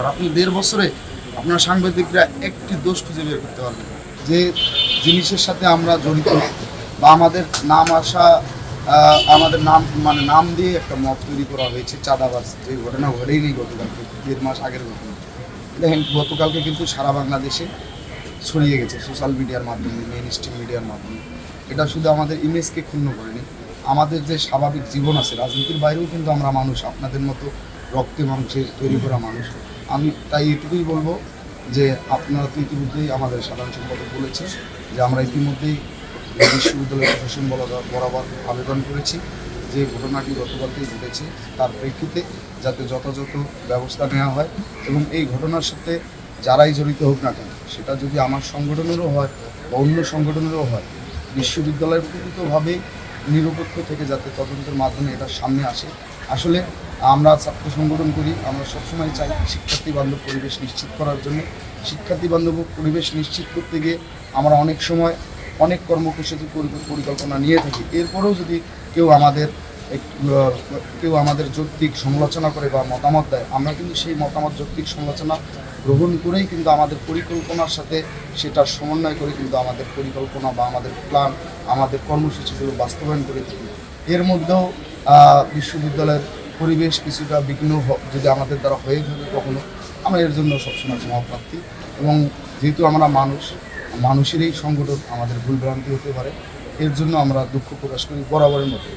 আপনি ১.৫ বছরে আপনার সাংবাদিকরা একটি দোষ খুঁজে বের করতে পারবেন না। যে জিনিসের সাথে আমরা জড়িত বা আমাদের নাম আসা আমাদের নাম দিয়ে একটা মত তৈরি করা হয়েছে চাঁদাবাজ, যে ঘটনা ঘটেইনি গতকালকে, ১.৫ মাস আগের ঘটনা। দেখেন গতকালকে কিন্তু সারা বাংলাদেশে ছড়িয়ে গেছে সোশ্যাল মিডিয়ার মাধ্যমে, মেইন স্ট্রিম মিডিয়ার মাধ্যমে। এটা শুধু আমাদের ইমেজকে ক্ষুণ্ণ করেনি, আমাদের যে স্বাভাবিক জীবন আছে, রাজনীতির বাইরেও কিন্তু আমরা মানুষ, আপনাদের মতো রক্তে মাংসে তৈরি করা মানুষ। আমি তাই এটুকুই বলবো যে আপনারা তো ইতিমধ্যেই আমাদের সাধারণ সম্পাদক বলেছে যে আমরা ইতিমধ্যেই বিশ্ববিদ্যালয় প্রশাসন বরাবর আবেদন করেছি যে ঘটনাটি গতকালকেই ঘটেছে তার প্রেক্ষিতে যাতে যথাযথ ব্যবস্থা নেওয়া হয় এবং এই ঘটনার সাথে যারাই জড়িত হোক না কেন, সেটা যদি আমার সংগঠনেরও হয় বা অন্য সংগঠনেরও হয়, বিশ্ববিদ্যালয়ের প্রকৃতভাবে নিরপেক্ষ থেকে যাতে তদন্তের মাধ্যমে এটা সামনে আসে। আসলে আমরা ছাত্র সংগঠন করি, আমরা সবসময় চাই শিক্ষার্থী বান্ধব পরিবেশ নিশ্চিত করার জন্য। শিক্ষার্থী বান্ধব পরিবেশ নিশ্চিত করতে গিয়ে আমরা অনেক সময় অনেক কর্মসূচি পরিকল্পনা নিয়ে থাকি। এরপরেও যদি কেউ আমাদের যৌক্তিক সমালোচনা করে বা মতামত দেয়, আমরা কিন্তু সেই মতামত যৌক্তিক সমালোচনা গ্রহণ করেই কিন্তু আমাদের পরিকল্পনার সাথে সেটার সমন্বয় করে কিন্তু আমাদের পরিকল্পনা বা আমাদের প্ল্যান, আমাদের কর্মসূচিগুলো বাস্তবায়ন করে থাকি। এর মধ্যেও বিশ্ববিদ্যালয়ের পরিবেশ কিছুটা বিঘ্ন যদি আমাদের দ্বারা হয়ে থাকে কখনো, আমরা এর জন্য সবসময় ক্ষমাপ্রার্থী। এবং যেহেতু আমরা মানুষেরই সংগঠন, আমাদের ভুলভ্রান্তি হতে পারে, এর জন্য আমরা দুঃখ প্রকাশ করি বরাবরের মতো।